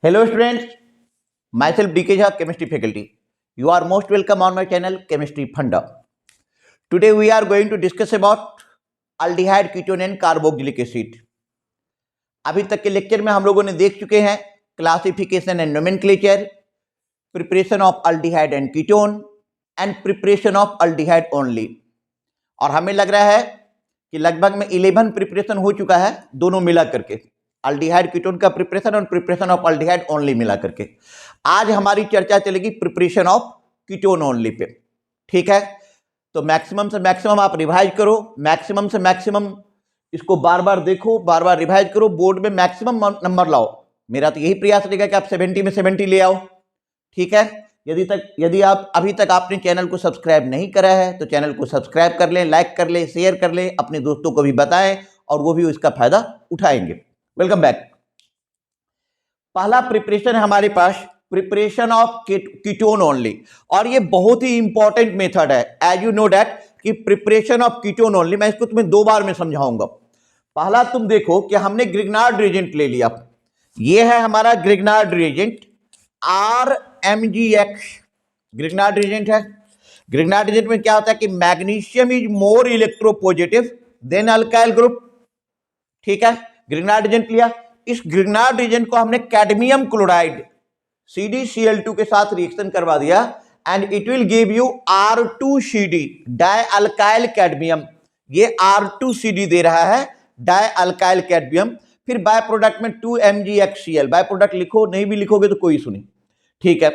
Hello students, myself DK Jha, chemistry faculty. You are most welcome on my channel Chemistry Funda. Today we are going to discuss about aldehyde, ketone and carboxylic acid. अभी तक के lecture में हम लोगों ने देख चुके हैं classification and nomenclature, preparation of aldehyde and ketone and preparation of aldehyde only. और हमें लग रहा है कि लगभग में 11 प्रिपरेशन हो चुका है दोनों मिला करके, अल्डिहाइड कीटोन का प्रिपरेशन और प्रिपरेशन ऑफ अल्डिहाइड ओनली मिला करके। आज हमारी चर्चा चलेगी preparation of ketone only pay. ठीक है, तो मैक्सिमम से मैक्सिमम आप रिवाइज करो, मैक्सिमम से मैक्सिमम इसको बार बार देखो, बार बार रिवाइज करो, बोर्ड में मैक्सिमम नंबर लाओ। मेरा तो यही प्रयास रहेगा कि आप 70 में 70 ले आओ। ठीक है, यदि आप अभी तक आपने चैनल को सब्सक्राइब नहीं करा है तो चैनल को सब्सक्राइब कर लें, लाइक कर लें, शेयर कर लें, अपने दोस्तों को भी बताएं और वो भी इसका फायदा उठाएंगे। Welcome back. पहला प्रिपरेशन है हमारे पास प्रिपरेशन ऑफ कीटोन ओनली, और ये बहुत ही इंपॉर्टेंट मेथड है। एज यू नो दैट कि प्रिपरेशन ऑफ कीटोन ओनली, मैं इसको तुम्हें 2 बार में समझाऊंगा। पहला तुम देखो कि हमने ग्रिग्नार्ड रिएजेंट ले लिया, ये है हमारा Grignard reagent RMgX, Grignard reagent है। ग्रिग्नार्ड रिएजेंट में क्या होता है कि magnesium is more electropositive than alkyl group. ठीक है, ग्रिग्नार्ड रिएजेंट लिया, इस ग्रिग्नार्ड रिएजेंट को हमने कैडमियम क्लोराइड CdCl2 के साथ रिएक्शन करवा दिया and it will give you R2CD, die alkyl cadmium. ये R2CD दे रहा है, डाई अल्काइल कैडमियम। फिर बाय प्रोडक्ट में 2MgXCl, बाय प्रोडक्ट लिखो, नहीं भी लिखोगे तो कोई सुनी। ठीक है,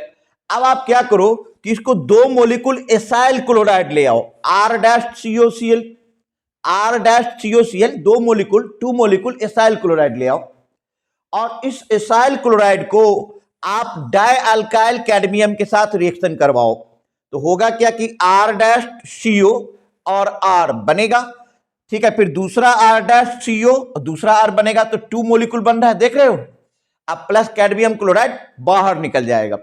अब आप क्या करो कि इसको 2 मोलिकुल एसाइल क्लोराइड ले आओ, R-COCl, R-COCl 2 molecule, 2 molecule acyl chloride ले आओ, और इस एसाइल क्लोराइड को आप डाई अल्काइल कैडमियम के साथ रिएक्शन करवाओ। तो होगा क्या कि R-CO और R बनेगा। ठीक है, फिर दूसरा R-CO और दूसरा R बनेगा, तो 2 मोलिकुल बन रहा है, देख रहे हो। अब प्लस कैडमियम क्लोराइड बाहर निकल जाएगा।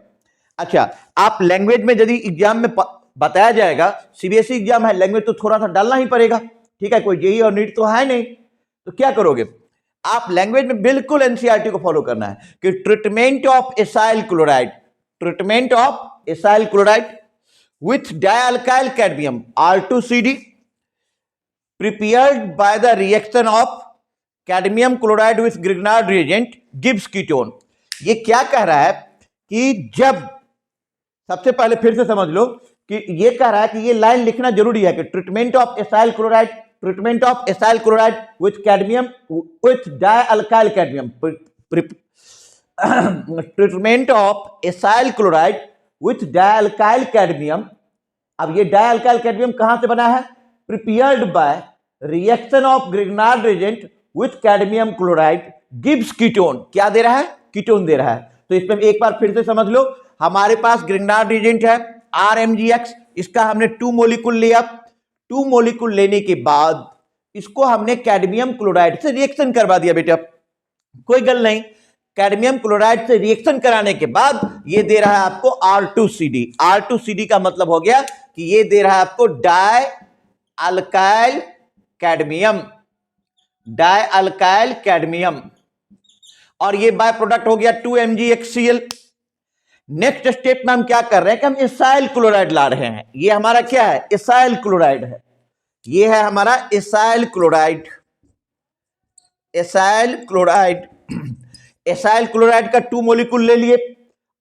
अच्छा, आप लैंग्वेज में यदि एग्जाम में बताया जाएगा, CBSE एग्जाम है, लैंग्वेज तो थोड़ा सा डालना ही पड़ेगा। ठीक है, कोई JEE और नीट तो है नहीं, तो क्या करोगे आप, लैंग्वेज में बिल्कुल NCERT को फॉलो करना है कि treatment of acyl chloride, treatment of acyl chloride with dialkyl cadmium R2CD prepared by the reaction of cadmium chloride with Grignard reagent gives ketone। ये क्या कह रहा है कि जब, सबसे पहले फिर से समझ लो कि ये कह रहा है कि ये लाइन लिखना जरूरी है कि treatment of acyl chloride, treatment of acyl chloride with cadmium with dialkyl cadmium, treatment of acyl chloride with dialkyl cadmium. अब ये डाइअल्काइल कैडमियम कहां से बना है, prepared by reaction of Grignard reagent with cadmium chloride gives ketone. क्या दे रहा है, कीटोन दे रहा है। तो इसमें एक बार फिर से समझ लो, हमारे पास ग्रिग्नार्ड रिएजेंट है RMgX, इसका हमने 2 मोलिकुल लिया, 2 मोलिकुल लेने के बाद इसको हमने कैडमियम क्लोराइड से रिएक्शन करवा दिया। बेटा कोई गल नहीं, कैडमियम क्लोराइड से रिएक्शन कराने के बाद ये दे रहा है आपको R2CD। R2CD का मतलब हो गया कि ये दे रहा है आपको die alkyl cadmium, die alkyl cadmium, और ये बाय प्रोडक्ट हो गया 2MgXCl। नेक्स्ट स्टेप में हम क्या कर रहे हैं कि हम एसाइल क्लोराइड ला रहे हैं। ये हमारा क्या है, एसाइल क्लोराइड है, ये है हमारा acyl chloride, acyl chloride. Acyl chloride का 2 मोलिकुल ले लिए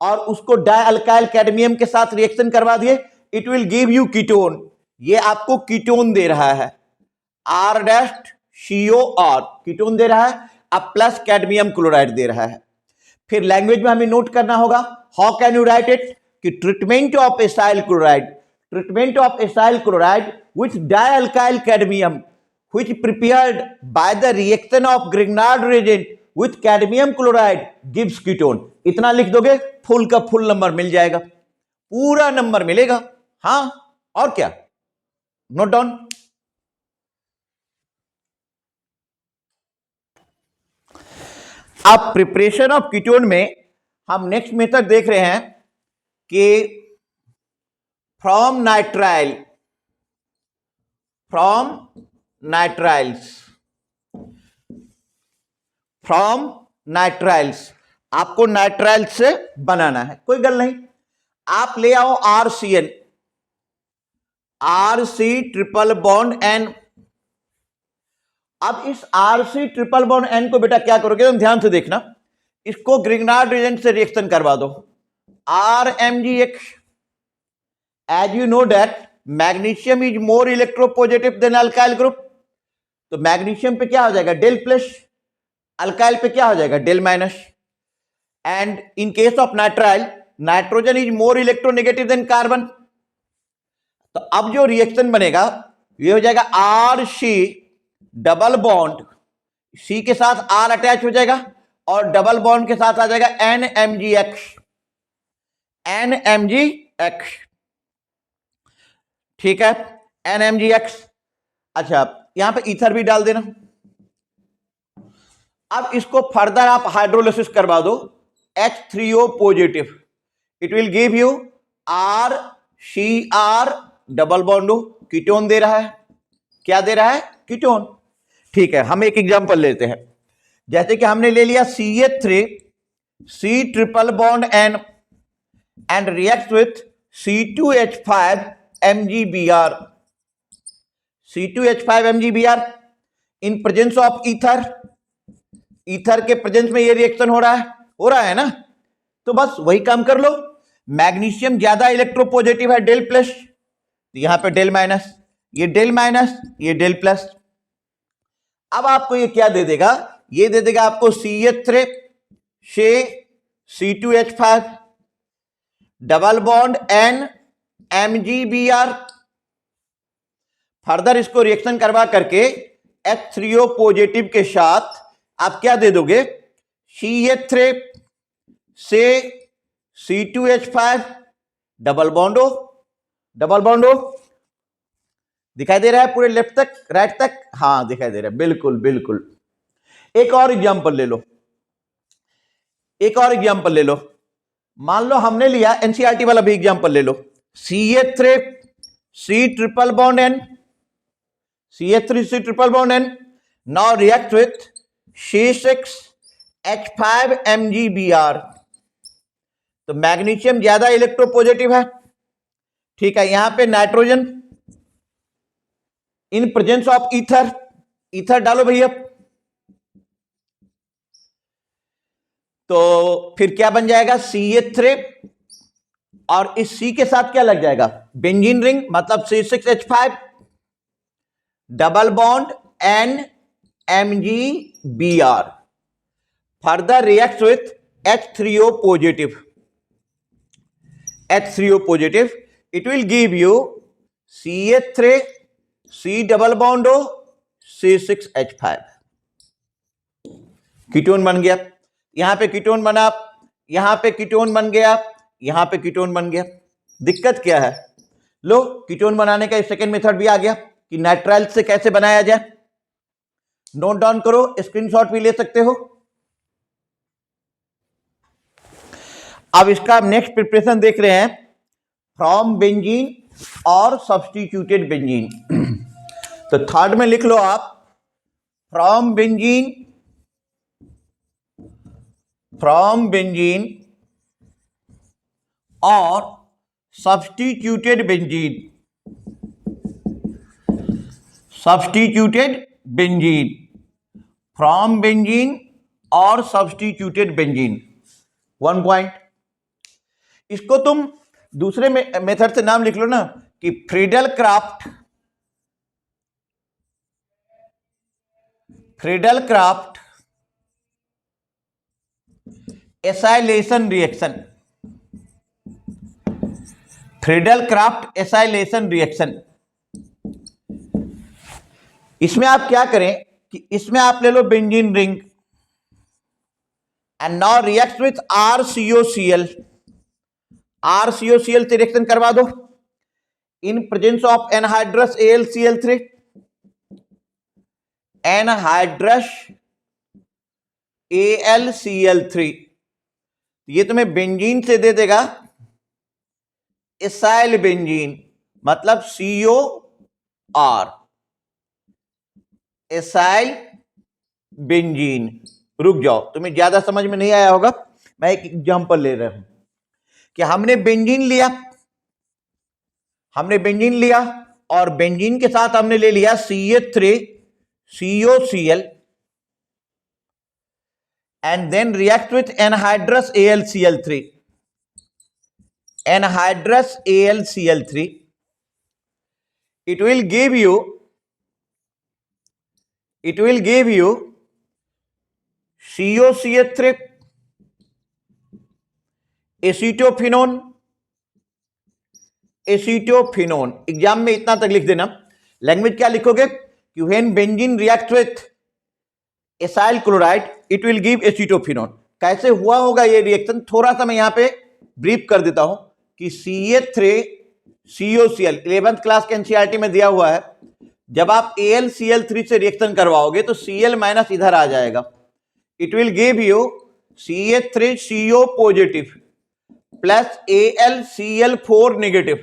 और उसको डाई अल्काइल कैडमियम के साथ रिएक्शन करवा दिए, it will give you ketone. ये आपको कीटोन दे रहा है, R-COR कीटोन दे रहा है, अब प्लस कैडमियम क्लोराइड दे रहा है। फिर लैंग्वेज में हमें नोट करना होगा, how can you write it, कि treatment of acyl chloride, treatment of acyl chloride with dialkyl cadmium which prepared by the reaction of Grignard reagent with cadmium chloride gives ketone। इतना लिख दोगे full का full number मिल जाएगा, पूरा number मिलेगा। हाँ, और क्या, नोट डाउन। अब प्रिपरेशन ऑफ कीटोन में हम नेक्स्ट मेथड देख रहे हैं कि from nitrile, from nitriles, from nitriles आपको नाइट्राइल से बनाना है, कोई गल नहीं। आप ले आओ RCN, RC triple bond N। अब इस RC ट्रिपल बॉन्ड N को बेटा क्या करोगे, तुम ध्यान से देखना, इसको ग्रिग्नार्ड रिएजेंट से रिएक्शन करवा दो, RMgX। As you know that magnesium is more electropositive than alkyl group, तो मैग्नीशियम पे क्या हो जाएगा, डेल प्लस, अल्काइल पे क्या हो जाएगा, del minus. And in case of nitrile, nitrogen is more electronegative than carbon. तो अब जो रिएक्शन बनेगा ये हो जाएगा RC डबल बॉन्ड, C के साथ R अटैच हो जाएगा और डबल बॉन्ड के साथ आ जाएगा NMgX, NMgX, ठीक है, NMgX। अच्छा, यहां पे ईथर भी डाल देना। अब इसको फर्दर आप हाइड्रोलिसिस करवा दो, H3O positive, it will give you RCr double bond, ketone दे रहा है, क्या दे रहा है, कीटोन। ठीक है, हम एक एग्जांपल लेते हैं, जैसे कि हमने ले लिया CH3 C triple bond N and react with C2H5 MgBr, C2H5 MgBr in presence of ether, ether के प्रेजेंस में ये रिएक्शन हो रहा है ना। तो बस वही काम कर लो, मैग्नीशियम ज्यादा इलेक्ट्रोपॉजिटिव है, डेल प्लस, यहां पे डेल माइनस, ये डेल माइनस, ये डेल प्लस। अब आपको ये क्या दे देगा, ये दे देगा आपको CH3 से C2H5 double bond N MgBr। Further इसको रिएक्शन करवा करके H3O पॉजिटिव के साथ आप क्या दे दोगे, CH3 से C2H5 डबल बॉन्डो, डबल बॉन्डो, दिखाई दे रहा है पूरे लेफ्ट तक, राइट तक, हाँ दिखाई दे रहा है, बिल्कुल बिल्कुल। एक और एग्जांपल ले लो, एक और एग्जांपल ले लो, मान लो हमने लिया एनसीईआरटी वाला भी एग्जांपल ले लो, CH3 C triple bond N, CH3 C triple bond N, now react with C6H5 MgBr। तो मैग्नीशियम ज्यादा इलेक्ट्रोपॉजिटिव है, ठीक है, यहां पे nitrogen in presence of ether, ether डालो भैया, तो फिर क्या बन जाएगा, CH3 और इस C के साथ क्या लग जाएगा, बेंजीन रिंग, मतलब C6H5 double bond NMgBr, further react with H3O positive, H3O positive, it will give you CH3 C double bond O C6H5, ketone बन गया, यहां पे कीटोन बना, यहां पे कीटोन बन गया, यहां पे कीटोन बन गया। दिक्कत क्या है, लो कीटोन बनाने का सेकेंड मेथड भी आ गया कि नाइट्राइल से कैसे बनाया जाए, नोट डाउन करो, स्क्रीनशॉट भी ले सकते हो। अब इसका नेक्स्ट प्रिपरेशन देख रहे हैं, फ्रॉम बेंजीन और सब्स्टिट्यूटेड बेंजीन। तो थर्ड में लिख लो आप, फ्रॉम बेंजीन, फ्रॉम बेंजीन और substituted benzene, substituted benzene, from benzene और सब्स्टिट्यूटेड बेंजीन। 1 पॉइंट, इसको तुम दूसरे मेथड से नाम लिख लो ना कि Friedel Crafts, Friedel Crafts acylation reaction, Friedel Crafts acylation reaction. इसमें आप क्या करें कि इसमें आप ले लो benzene ring and now react with RCOCl, RCOCl से रिएक्शन करवा दो in presence of anhydrous AlCl3, anhydrous AlCl3, ये तुम्हें बेंजीन से दे देगा एसाइल बेंजीन, मतलब COR, एसाइल बेंजीन। रुक जाओ, तुम्हें ज्यादा समझ में नहीं आया होगा, मैं एक एग्जांपल ले रहा हूं कि हमने बेंजीन लिया और बेंजीन के साथ हमने ले लिया CH3COCl and then react with anhydrous AlCl3. Anhydrous AlCl3. It will give you COCH3, acetophenone. Exam में इतना तक लिख देना। लैंग्वेज क्या लिखोगे कि when benzene react with acyl chloride it will give acetophenone. कैसे हुआ होगा ये रिएक्शन, थोड़ा सा मैं यहां पे ब्रीफ कर देता हूं कि CH3COCl 11th क्लास के एनसीईआरटी में दिया हुआ है। जब आप AlCl3 से रिएक्शन करवाओगे तो Cl माइनस इधर आ जाएगा, it will give you CH3CO positive plus AlCl4 negative.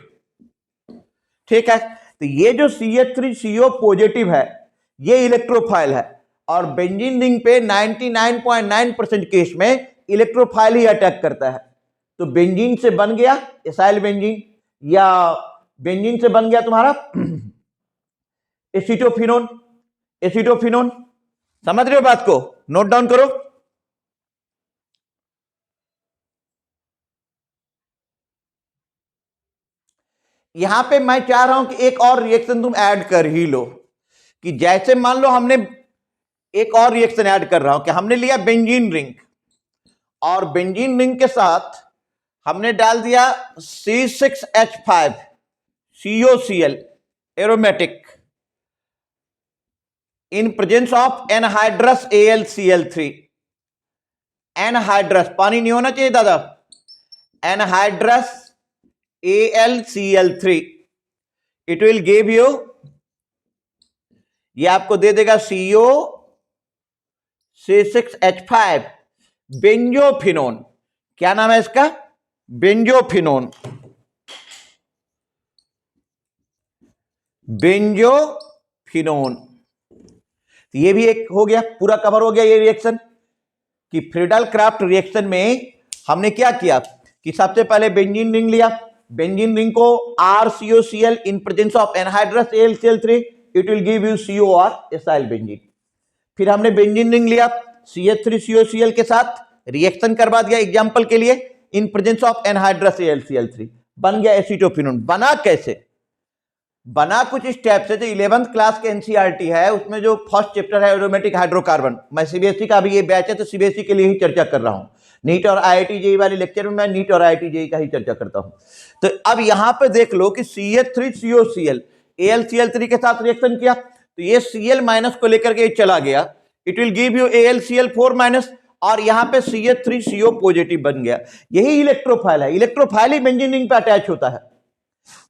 ठीक है, तो ये जो CH3CO पॉजिटिव है ये इलेक्ट्रोफाइल है और बेंजीन रिंग पे 99.9% केस में इलेक्ट्रोफाइल ही अटैक करता है। तो बेंजीन से बन गया एसाइल बेंजीन या बेंजीन से बन गया तुम्हारा एसीटोफिनोन। समझ रहे हो बात को, नोट डाउन करो। यहां पे मैं चाह रहा हूं कि एक और रिएक्शन तुम ऐड कर ही लो, कि जैसे मान लो हमने एक और रिएक्शन ऐड कर रहा हूं कि हमने लिया बेंजीन रिंग और बेंजीन रिंग के साथ हमने डाल दिया C6H5 COCl aromatic in presence of anhydrous AlCl3। Anhydrous पानी नहीं होना चाहिए दादा, anhydrous AlCl3 it will give you, ये आपको दे देगा CO6H5 बेंजोफिनोन। क्या नाम है इसका, बेंजोफिनोन। ये भी एक हो गया, पूरा कवर हो गया ये रिएक्शन कि फ्रीडल क्राफ्ट रिएक्शन में हमने क्या किया कि सबसे पहले बेंजीन रिंग लिया, बेंजीन रिंग को RCOCl in presence of anhydrous AlCl3 it will give you COR acyl benzene. फिर हमने बेंजीन रिंग लिया CH3COCl के साथ रिएक्शन करवा दिया एग्जांपल के लिए इन प्रेजेंस ऑफ एनहाइड्रस AlCl3, बन गया एसीटोफिनोन। बना कैसे, बना कुछ स्टेप से। जो 11th क्लास के एनसीईआरटी है उसमें जो फर्स्ट चैप्टर है एरोमेटिक हाइड्रोकार्बन, मैं सीबीएसई का भी ये बैच है तो सीबीएसई के लिए ही चर्चा कर रहा हूं। नीट और आईआईटी जेईई वाले लेक्चर में मैं नीट और आईआईटी जेईई का ही चर्चा करता हूं। तो अब यहां पे देख लो कि CH3COCl AlCl3 के साथ रिएक्शन किया तो ये Cl माइनस को लेकर के चला गया, it will give you AlCl4 minus और यहां पे CH3CO पॉजिटिव बन गया। यही इलेक्ट्रोफाइल है, इलेक्ट्रोफाइल ही बेंजीन रिंग पे अटैच होता है।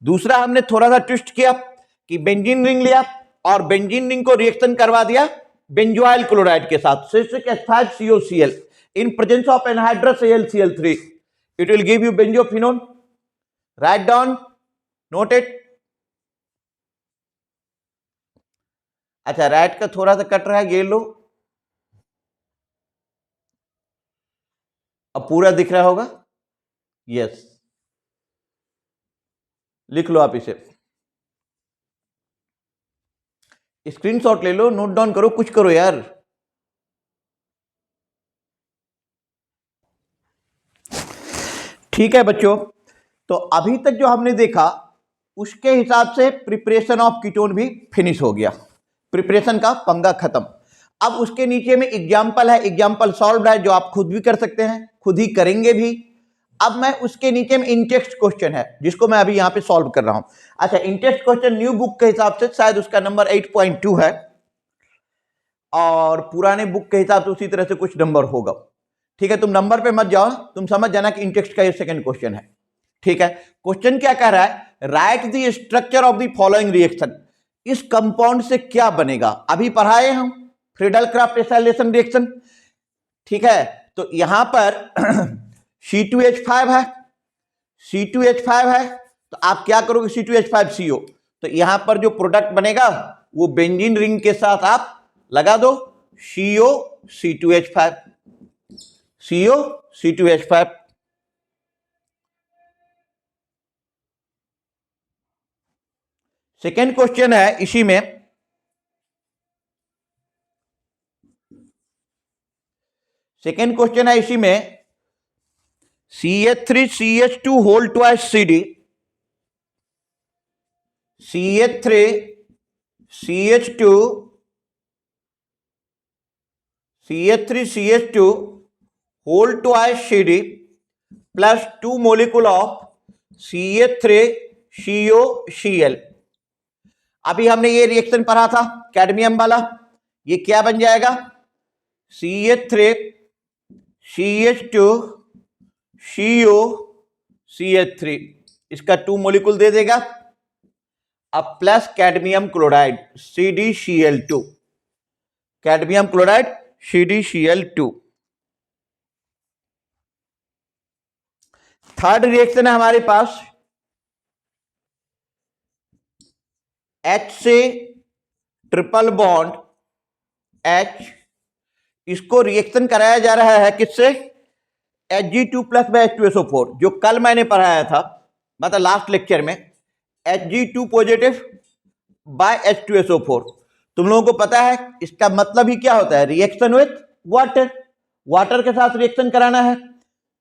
दूसरा हमने थोड़ा सा ट्विस्ट किया कि बेंजीन रिंग लिया और बेंजीन रिंग को रिएक्शन करवा दिया बेंजोइल क्लोराइड के साथ C6H5 COCl in presence of anhydrous AlCl3 it will give you benzophenone. Write down, note it. अच्छा, राइट का थोड़ा सा कट रहा है, ये लो, अब पूरा दिख रहा होगा। यस, लिख लो आप इसे, स्क्रीनशॉट ले लो, नोट डाउन करो, कुछ करो यार। ठीक है बच्चों, तो अभी तक जो हमने देखा उसके हिसाब से प्रिपरेशन ऑफ कीटोन भी फिनिश हो गया, प्रिपरेशन का पंगा खत्म। अब उसके नीचे में एग्जाम्पल है, एग्जाम्पल सॉल्व है जो आप खुद भी कर सकते हैं, खुद ही करेंगे भी। अब मैं उसके नीचे में इंटेक्स्ट क्वेश्चन है जिसको मैं अभी यहां पे सॉल्व कर रहा हूं। अच्छा, इंटेक्स्ट क्वेश्चन न्यू बुक के हिसाब से शायद उसका नंबर 8.2 है और पुराने बुक के हिसाब से उसी तरह से कुछ नंबर होगा। ठीक है, तुम नंबर पे मत जाओ, तुम समझ जाना कि इंटेक्स्ट का ये सेकंड क्वेश्चन है। ठीक है, क्वेश्चन क्या कह रहा है, right the structure of the following reaction. इस कंपाउंड से क्या बनेगा, अभी पढ़ाए हम फ्रीडल क्राफ्ट एसाइलेशन रिएक्शन। ठीक है, तो यहां पर C2H5 है, C2H5 है, तो आप क्या करोगे C2H5CO, तो यहां पर जो प्रोडक्ट बनेगा वो बेंजीन रिंग के साथ आप लगा दो CO C2H5, CO C2H5। Second question है इसी में, CH3CH2 whole twice CD, CH3CH2 whole twice CD plus 2 molecule of CH3COCl। अभी हमने ये रिएक्शन पढ़ा था कैडमियम वाला, ये क्या बन जाएगा, CH3CH2COCH3, इसका 2 मोलिकुल दे देगा। अब plus cadmium chloride CdCl2, cadmium chloride CdCl2। Third reaction है हमारे पास, H से ट्रिपल बॉन्ड H, इसको रिएक्शन कराया जा रहा है किससे, Hg2 प्लस बाय H2SO4, जो कल मैंने पढ़ाया था, मतलब लास्ट लेक्चर में, Hg2 पॉजिटिव बाय H2SO4। तुम लोगों को पता है इसका मतलब ही क्या होता है, रिएक्शन विथ वाटर, वाटर के साथ रिएक्शन कराना है।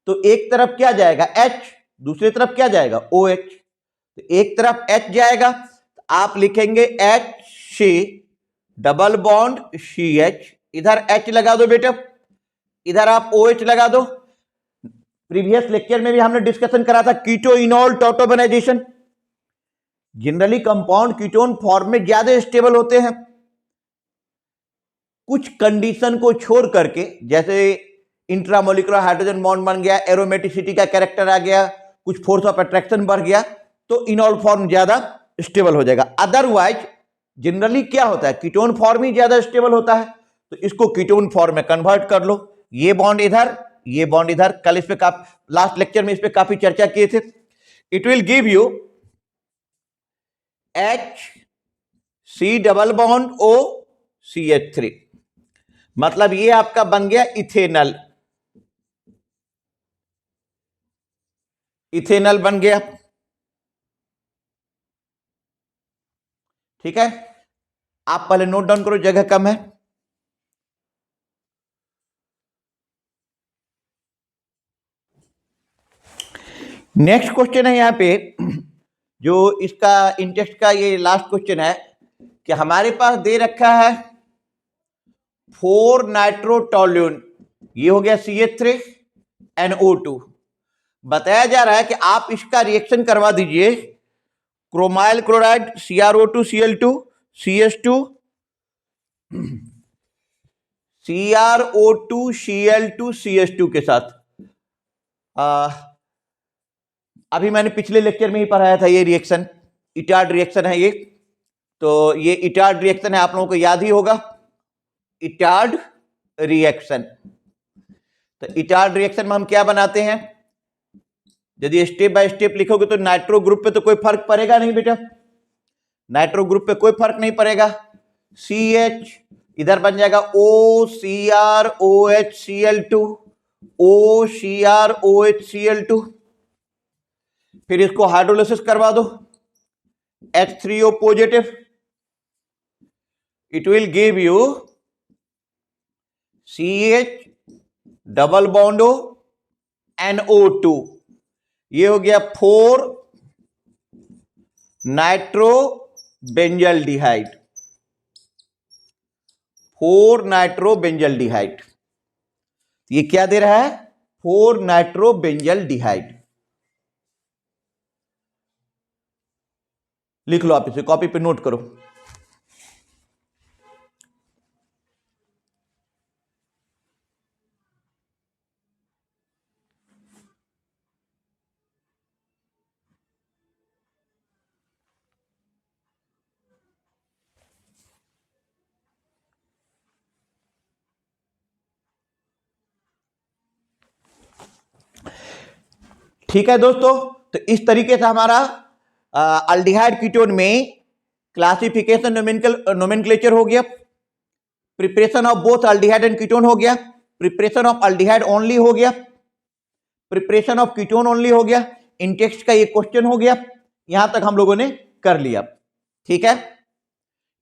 तो एक तरफ क्या जाएगा H, दूसरी तरफ क्या जाएगा OH, तो एक तरफ H जाएगा, तो आप लिखेंगे HC डबल बॉन्ड CH, इधर H लगा दो बेटा, इधर आप OH लगा दो। प्रीवियस लेक्चर में भी हमने डिस्कशन करा था keto enol tautomerization. Generally compound ketone form में ज्यादा स्टेबल होते हैं, कुछ कंडीशन को छोड़ करके, जैसे इंट्रामोलिकुलर हाइड्रोजन बॉन्ड बन गया, एरोमेटिसिटी का कैरेक्टर आ गया, कुछ फोर्स ऑफ अट्रैक्शन बढ़ गया, तो इनॉल फॉर्म ज्यादा स्टेबल हो जाएगा। अदरवाइज जनरली क्या होता है, कीटोन फॉर्म ही ज्यादा स्टेबल होता है, तो इसको कीटोन फॉर्म में कन्वर्ट कर लो। ये बॉन्ड इधर, ये बॉन्ड इधर, कल इस पे लास्ट लेक्चर में इस पे काफी चर्चा किए थे। It will give you HC double bond OCH3, मतलब ये आपका बन गया इथेनल, इथेनल बन गया। ठीक है, आप पहले नोट डाउन करो, जगह कम है। नेक्स्ट क्वेश्चन है यहां पे, जो इसका इंटेक्स्ट का ये लास्ट क्वेश्चन है कि हमारे पास दे रखा है 4 नाइट्रोटोल्यून, ये हो गया CH3NO2। बताया जा रहा है कि आप इसका रिएक्शन करवा दीजिए chromyl chloride CrO2Cl2 CH2 CrO2Cl2 CH2 के साथ। अभी मैंने पिछले लेक्चर में ही पढ़ाया था ये रिएक्शन, इटार्ड रिएक्शन है ये, तो ये इटार्ड रिएक्शन है, आप लोगों को याद ही होगा, इटार्ड रिएक्शन। तो इटार्ड रिएक्शन में हम क्या बनाते हैं, यदि स्टेप बाय स्टेप लिखोगे तो नाइट्रो ग्रुप पे तो कोई फर्क पड़ेगा नहीं बेटा, नाइट्रो ग्रुप पे कोई फर्क नहीं पड़ेगा। CH इधर बन जाएगा OCrOHCl2, OCrOHCl2, फिर इसको हाइड्रोलिसिस करवा दो, H3O positive, it will give you CH double bond NO2, ये हो गया 4 नाइट्रो बेंजल्डिहाइड, 4 नाइट्रो बेंजल्डिहाइड, ये क्या दे रहा है 4 नाइट्रो बेंजल्डिहाइड। लिख लो आप इसे, कॉपी पे नोट करो। ठीक है दोस्तों, तो इस तरीके से हमारा अल्डिहाइड कीटोन में क्लासिफिकेशन नोमेनक्लेचर हो गया, preparation of both aldehyde and ketone हो गया। प्रिपरेशन ऑफ अल्डिहाइड ओनली हो गया, प्रिपरेशन ऑफ कीटोन ओनली हो गया, इन टेक्स्ट का ये क्वेश्चन हो गया, यहां तक हम लोगों ने कर लिया। ठीक है,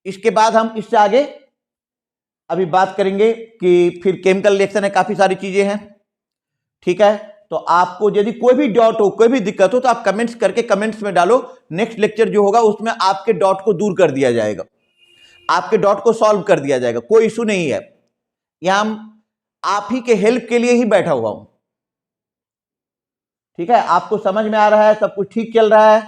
इसके बाद हम इससे आगे अभी बात करेंगे कि फिर केमिकल रिएक्शन है, काफी सारी चीजें हैं। ठीक है, तो आपको यदि कोई भी डाउट हो, कोई भी दिक्कत हो, तो आप कमेंट्स करके कमेंट्स में डालो। नेक्स्ट लेक्चर जो होगा उसमें आपके डाउट को दूर कर दिया जाएगा, आपके डाउट को सॉल्व कर दिया जाएगा, कोई इशू नहीं है। यहां हम आप ही के हेल्प के लिए ही बैठा हुआ हूं। ठीक है, आपको समझ में आ रहा है, सब कुछ ठीक चल रहा है,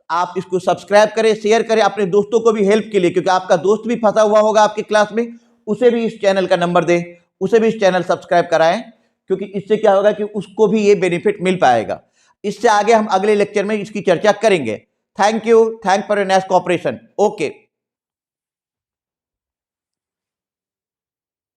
आप इसको सब्सक्राइब करें, शेयर करें अपने दोस्तों को भी हेल्प के लिए, क्योंकि आपका दोस्त भी फंसा हुआ होगा आपकी क्लास में, उसे भी इस चैनल का नंबर दें, उसे भी इस चैनल सब्सक्राइब कराएं, क्योंकि इससे क्या होगा कि उसको भी ये बेनिफिट मिल पाएगा। इससे आगे हम अगले लेक्चर में इसकी चर्चा करेंगे। Thank you, thank for your nice cooperation. Okay.